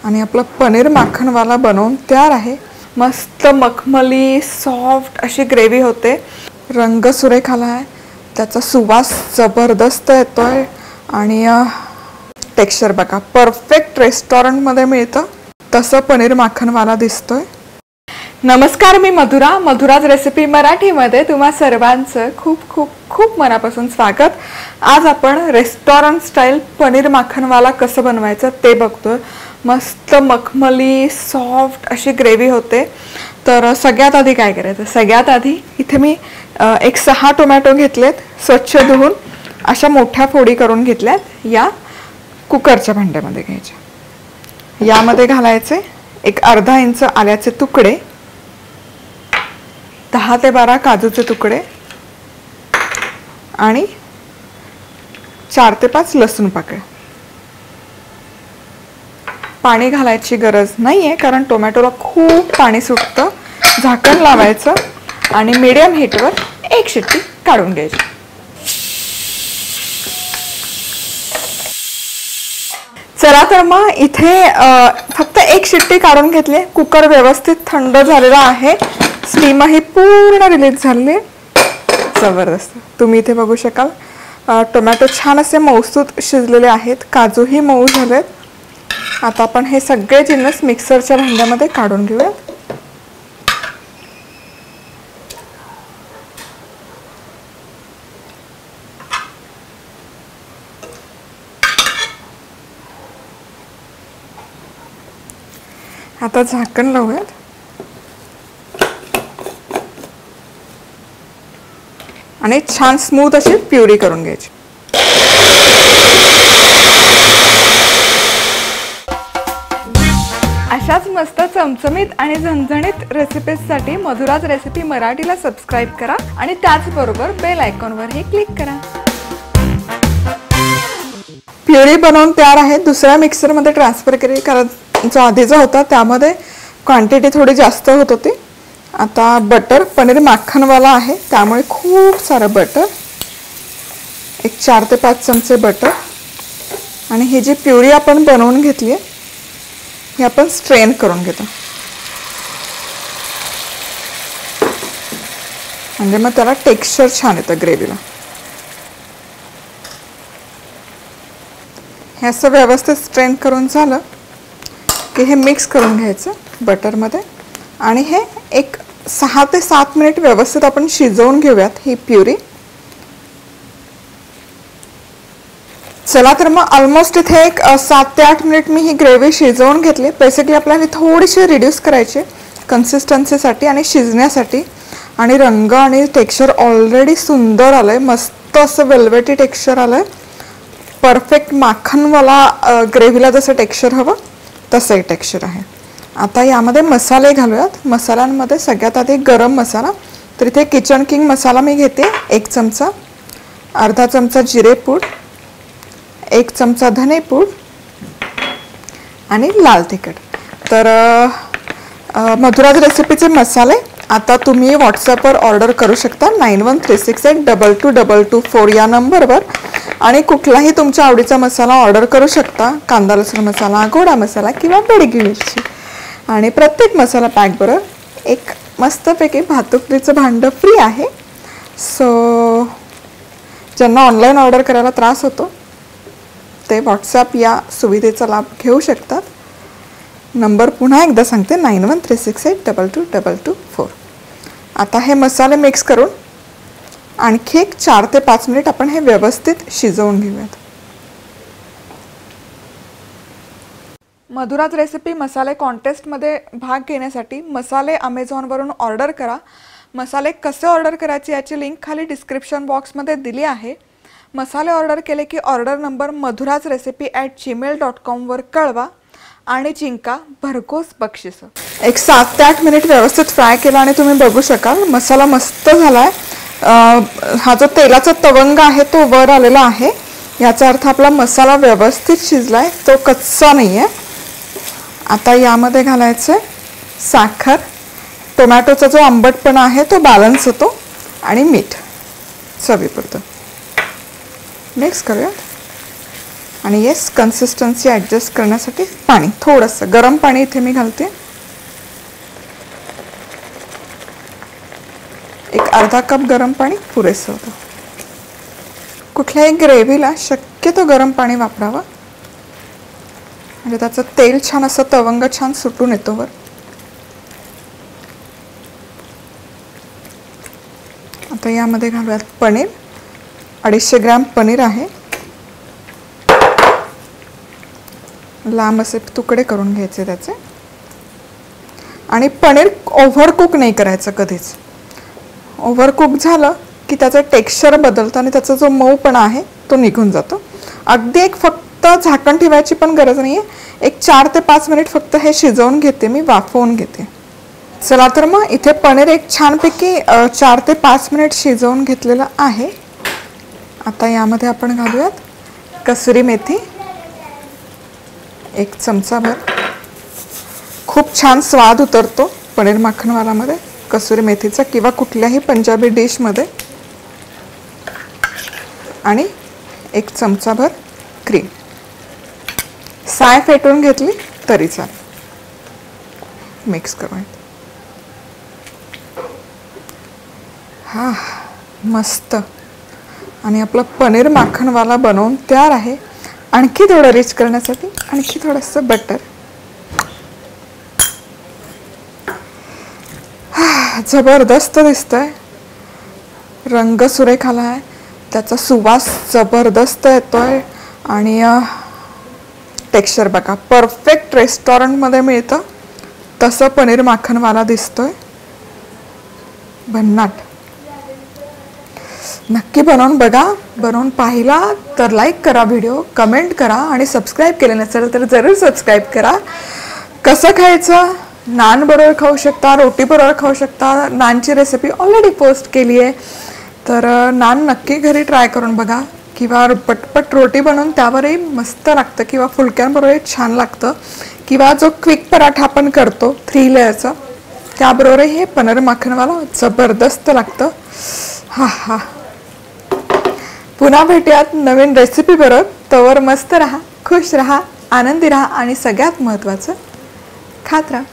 आणि आपला पनीर माखनवाला बनवून तयार आहे। मस्त मखमली सॉफ्ट अशी ग्रेव्ही होते, रंग सुरेख आला आहे, त्याचा सुवास जबरदस्त येतोय आणि टेक्स्चर बघा परफेक्ट रेस्टॉरंटमध्ये मिळतं तसं पनीर माखनवाला दिसतोय। नमस्कार, मी मधुरा, मधुराज रेसिपी मराठीमध्ये तुम्हा सर्वांचं खूप खूप खूप मनापासून स्वागत। आज आपण रेस्टॉरंट स्टाईल पनीर माखनवाला कसं बनवायचं ते बघतोय। मस्त मखमली सॉफ्ट अशी ग्रेव्ही होते। तर सगळ्यात आधी काय करायचं, सगळ्यात आधी इथे मी एक 6 टोमॅटो घेतलेत, स्वच्छ धुवून अशा मोठ्या फोडी करून घेतल्यात। या कुकरच्या भांड्यामध्ये घ्यायचे, यामध्ये घालायचे एक अर्धा इंच आल्याचे तुकडे, 10 ते 12 काजूचे तुकडे आणि 4 ते 5 लसूण पाकळ्या। पाणी घालायची गरज नाहीये कारण टोमॅटोला खूप पाणी सुटतं। झाकण लावायचं आणि मीडियम हीटवर एक शिट्टी काढून घ्यायची। चला तर मग इथे फक्त एक शिट्टी काढून घेतली। कुकर व्यवस्थित थंड झालेला आहे, स्टीम ही पूर्ण रिलीज झाली, जबरदस्त। तुम्ही इथे बघू शकाल टोमॅटो छान असे मऊसूत शिजलेले आहेत, काजूही मऊ झालेत। आता आपण हे सगळे जिन्नस मिक्सरच्या भांड्यामध्ये काढून घेऊयात। आता झाकण लावूयात आणि छान स्मूथ अशी प्युरी करून घ्यायची। अशाच मस्त चमचमीत आणि झणझणीत रेसिपीजसाठी मधुराज रेसिपी मराठीला सबस्क्राइब करा आणि त्याचबरोबर बेल आयकॉनवरही क्लिक करा। प्युरी बनवून तयार आहे, दुसऱ्या मिक्सरमध्ये ट्रान्सफर केली कारण जो आधीचा होता त्यामध्ये क्वांटिटी थोडी जास्त होत होती। आता बटर पनीर माखनवाला आहे त्यामुळे खूप सारं बटर, एक 4 ते 5 चमचे बटर आणि ही जी प्युरी आपण बनवून घेतली आहे हे आपण स्ट्रेन करून घेतो, म्हणजे मग त्याला टेक्स्चर छान येतं ग्रेव्हीला। हे असं व्यवस्थित स्ट्रेन करून झालं की हे मिक्स करून घ्यायचं बटरमध्ये आणि हे एक 6 ते 7 मिनिट व्यवस्थित आपण शिजवून घेऊयात ही प्युरी। चला तर मग ऑलमोस्ट इथे एक 7 ते 8 मिनिट मी ही ग्रेव्ही शिजवून घेतली। बेसिकली आपल्याला थोडीशी रिड्यूस करायची कन्सिस्टन्सीसाठी आणि शिजण्यासाठी, आणि रंग आणि टेक्स्चर ऑलरेडी सुंदर आलंय, मस्त असं वेल्वेटी टेक्स्चर आलंय, परफेक्ट माखनवाला ग्रेव्हीला जसं टेक्स्चर हवं तसंही टेक्स्चर आहे। आता यामध्ये मसाले घालूयात। मसाल्यांमध्ये सगळ्यात आधी गरम मसाला, तर इथे किचन किंग मसाला मी घेते 1 चमचा, अर्धा चमचा जिरेपूड, 1 चमचा धनेपूड आणि लाल तिखट। तर मधुराज रेसिपीचे मसाले आता तुम्ही व्हॉट्सअपवर ऑर्डर करू शकता 9136822224 या नंबरवर, आणि कुठलाही तुमच्या आवडीचा मसाला ऑर्डर करू शकता, कांदा लसूण मसाला, गोडा मसाला किंवा बेडगी मिरची। आणि प्रत्येक मसाला पॅक बरोबर एक मस्तपैकी भातुकलीचं भांडं फ्री आहे। सो ज्यांना ऑनलाईन ऑर्डर करायला त्रास होतो ते व्हॉट्सअप या सुविधेचा लाभ घेऊ शकतात। नंबर पुन्हा एकदा सांगते 9136822224। आता हे मसाले मिक्स करून आणखी एक 4 ते 5 मिनिट आपण हे व्यवस्थित शिजवून घेऊयात। मधुराज रेसिपी मसाले कॉन्टेस्टमध्ये भाग घेण्यासाठी मसाले Amazonवरून ऑर्डर करा। मसाले कसे ऑर्डर करायचे याची लिंक खाली डिस्क्रिप्शन बॉक्समध्ये दिली आहे। मसाले ऑर्डर केले की ऑर्डर नंबर madhurajrecipe@gmail.com वर कळवा आणि जिंका भरघोस बक्षीस। एक 7 ते 8 मिनिट व्यवस्थित फ्राय केला आणि तुम्ही बघू शकाल मसाला मस्त झालाय। हा जो तेलाचा तवंग आहे तो वर आलेला आहे, याचा अर्थ आपला मसाला व्यवस्थित शिजलाय, तो कच्चा नाहीये। आता यामध्ये घालायचं साखर, टोमॅटोचा जो आंबटपणा आहे तो बॅलन्स होतो, आणि मीठ चवीपुरतं। मिक्स करूया। आणि येस, कन्सिस्टन्सी ॲडजस्ट करण्यासाठी पाणी थोडंसं गरम पाणी इथे मी घालते. एक अर्धा कप गरम पाणी पुरेसं होतं. कुठल्याही ग्रेव्हीला शक्यतो गरम पाणी वापरावं, म्हणजे त्याचं तेल छान असं तवंग छान सुटून येतो वर. आता यामध्ये घालूयात पनीर. 250 ग्रॅम पनीर आहे. लांब असे तुकडे करून घ्यायचे त्याचे. आणि पनीर ओव्हर कुक नाही करायचं कधीच. ओव्हर कुक झालं की त्याचं टेक्स्चर बदलतं आणि त्याचा जो मऊपणा आहे तो निघून जातो. अगदी एक फक्त झाकण ठेवायची पण गरज नाही आहे. एक 4 ते 5 मिनिट फक्त हे शिजवून घेते मी, वाफवून घेते. चला तर मग इथे पनीर एक छानपैकी 4 ते 5 मिनिट शिजवून घेतलेलं आहे. आता यामध्ये आपण घालूयात कसुरी मेथी 1 चमचाभर. खूप छान स्वाद उतरतो पनीर मक्खनवालामध्ये कसुरी मेथीचा किंवा कुठल्याही पंजाबी डिशमध्ये. आणि 1 चमचाभर क्रीम. साय फेटून घेतली तरी चालेल. मिक्स करून हा मस्त. आणि आपलं पनीर माखनवाला बनवून तयार आहे. आणखी थोडं रिच करण्यासाठी आणखी थोडंसं बटर. जबरदस्त दिसतंय. रंग सुरेख आला आहे. त्याचा सुवास जबरदस्त येतोय. आणि टेक्स्चर बघा, परफेक्ट रेस्टॉरंटमध्ये मिळतं तसं पनीर माखनवाला दिसतोय. भन्नाट. नक्की बनवून बघा. बनवून पाहिला तर लाईक करा व्हिडिओ, कमेंट करा आणि सबस्क्राईब केलं नसेल तर जरूर सबस्क्राईब करा. कसं खायचं? नान बरोबर खाऊ शकता, रोटी बरोबर खाऊ शकता. नानची रेसिपी ऑलरेडी पोस्ट केली आहे, तर नान नक्की घरी ट्राय करून बघा. किंवा पटपट रोटी बनवून त्यावरही मस्त लागतं, किंवा फुलक्यांबरोबरही छान लागतं. किंवा जो क्विक पराठा आपण करतो 3 लेअरचा, त्याबरोबरही हे पनीर माखनवाला जबरदस्त लागतं. हा हा. पुन्हा भेटूयात नवीन रेसिपी बरोबर. तोवर मस्त राहा, खुश राहा, आनंदी राहा आणि सगळ्यात महत्त्वाचं खात राहा.